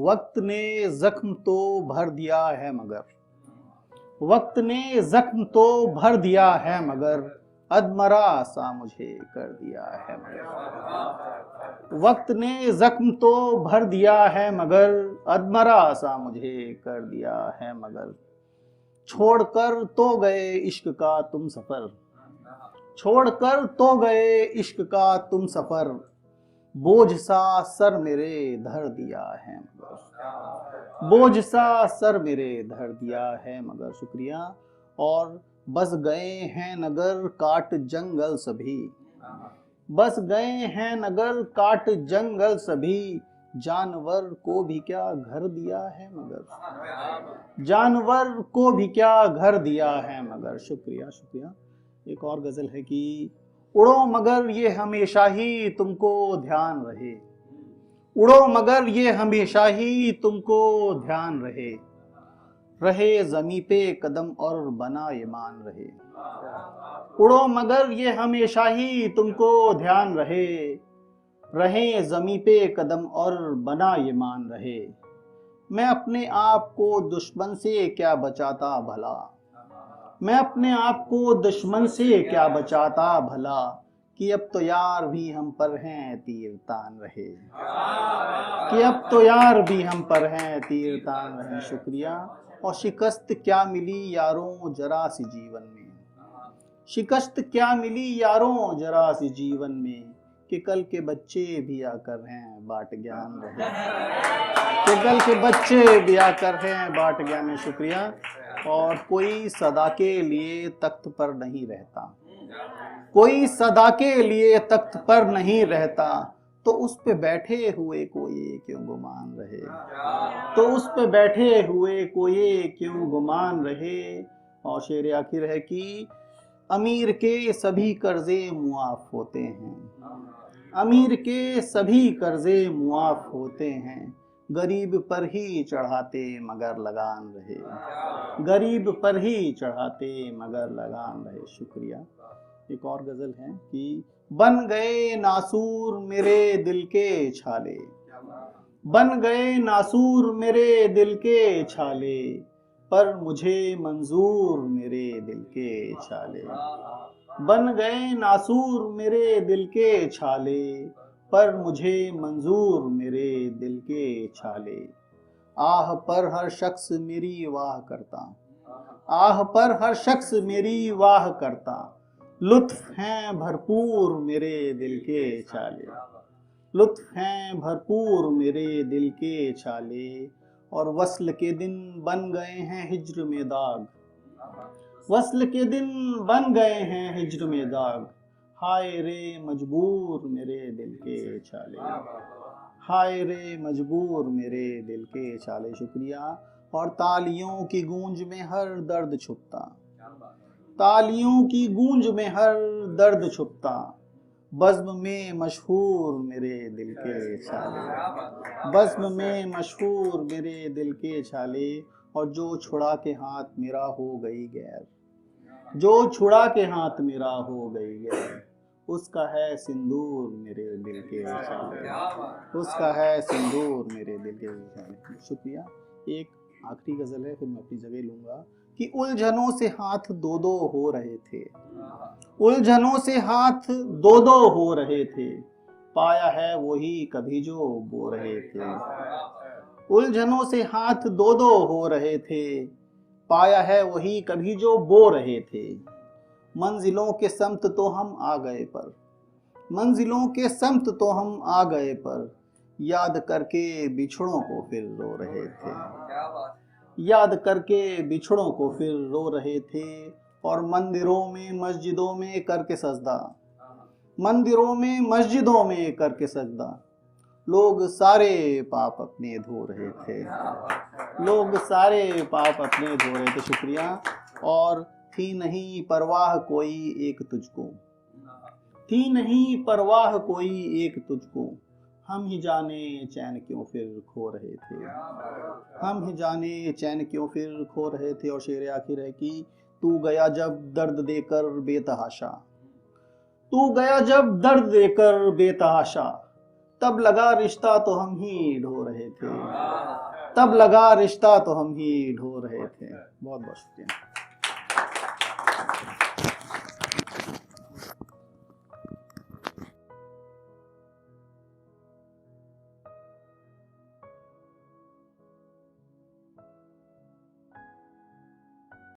वक्त ने जख्म तो भर दिया है मगर, वक्त ने जख्म तो भर दिया है मगर अधमरा सा मुझे कर दिया है मगर। वक्त ने जख्म तो भर दिया है मगर अधमरा सा मुझे कर दिया है मगर। छोड़कर तो गए इश्क का तुम सफर, छोड़कर तो गए इश्क का तुम सफर, बोझ सा सर मेरे धर दिया है मगर, बोझ सा सर मेरे धर दिया है मगर। शुक्रिया। और बस गए हैं नगर काट जंगल सभी, बस गए हैं नगर काट जंगल सभी, जानवर को भी क्या घर दिया है मगर, जानवर को भी क्या घर दिया है मगर। शुक्रिया शुक्रिया। एक और गजल है कि उड़ो मगर ये हमेशा ही तुमको ध्यान रहे, उड़ो मगर ये हमेशा ही तुमको ध्यान रहे, रहे जमी पे कदम और बना ईमान रहे। उड़ो मगर ये हमेशा ही तुमको ध्यान रहे, रहे जमी पे कदम और बना ईमान रहे। मैं अपने आप को दुश्मन से क्या बचाता भला, मैं अपने आप को दुश्मन से क्या बचाता भला, कि अब तो यार भी हम पर हैं तीर तान रहे, कि अब तो यार भी हम पर हैं तीर तान रहे। शुक्रिया। और शिकस्त क्या मिली यारों जरा सी जीवन में, शिकस्त क्या मिली यारों जरा सी जीवन में, कि कल के बच्चे भी आकर हैं बाट ज्ञान रहे, कि कल के बच्चे भी आकर हैं बाट ज्ञान में। शुक्रिया। और कोई सदा के लिए तख्त पर नहीं रहता, कोई सदा के लिए तख्त पर नहीं रहता, तो उस पे बैठे हुए कोई क्यों गुमान रहे, तो उस पे बैठे हुए कोई क्यों गुमान रहे। और शेर आखिर है कि अमीर के सभी कर्जे मुआफ होते हैं, अमीर के सभी कर्जे मुआफ होते हैं, गरीब पर ही चढ़ाते मगर लगान रहे, गरीब पर ही चढ़ाते मगर लगान रहे। शुक्रिया। एक और गजल है कि बन गए नासूर मेरे दिल के छाले, बन गए नासूर मेरे दिल के छाले, पर मुझे मंजूर मेरे दिल के छाले, बन गए नासूर मेरे दिल के छाले, पर मुझे मंजूर मेरे दिल के छाले। आह पर हर शख्स मेरी वाह करता, आह पर हर शख्स मेरी वाह करता, लुत्फ हैं भरपूर मेरे दिल के छाले, लुत्फ हैं भरपूर मेरे दिल के छाले। और वस्ल के दिन बन गए हैं हिज्र में दाग, वस्ल के दिन बन गए हैं हिज्र में दाग, हाय रे मजबूर मेरे दिल के छाले, हाय रे मजबूर मेरे दिल के छाले। शुक्रिया। और तालियों की गूंज में हर दर्द छुपता, तालियों की गूंज में हर दर्द छुपता, बज़्म में मशहूर मेरे दिल के छाले, बज़्म में मशहूर मेरे दिल के छाले। और जो छुड़ा के हाथ मेरा हो गई गैर, जो छुड़ा के हाथ मेरा हो गई गैर, उसका है सिंदूर मेरे दिल के छाले, उसका है सिंदूर मेरे दिल के छाले। शुक्रिया। एक आखिरी गजल है फिर मैं अपनी जगह लूंगा कि उलझनों से हाथ दो दो हो रहे थे, उलझनों से हाथ दो दो हो रहे थे, पाया है वही कभी जो बो रहे थे, उलझनों से हाथ दो दो हो रहे थे, पाया है वही कभी जो बो रहे थे। मंजिलों के सम्त तो हम आ गए पर, मंजिलों के सम्त तो हम आ गए पर, याद करके बिछड़ों को फिर रो रहे थे, याद करके बिछड़ों को फिर रो रहे थे। और मंदिरों में मस्जिदों में करके सजदा, मंदिरों में मस्जिदों में करके सजदा, लोग सारे पाप अपने धो रहे थे, लोग सारे पाप अपने धो रहे थे। शुक्रिया। और थी नहीं परवाह कोई एक तुझको, थी नहीं परवाह कोई एक तुझको, हम ही जाने चैन क्यों फिर खो रहे थे, हम ही जाने चैन क्यों फिर खो रहे थे। और शेर आखिर है कि तू गया जब दर्द देकर बेतहाशा, तू गया जब दर्द देकर बेतहाशा, तब लगा रिश्ता तो हम ही ढो रहे थे, तब लगा रिश्ता तो हम ही ढो रहे थे। बहुत बहुत शुक्रिया।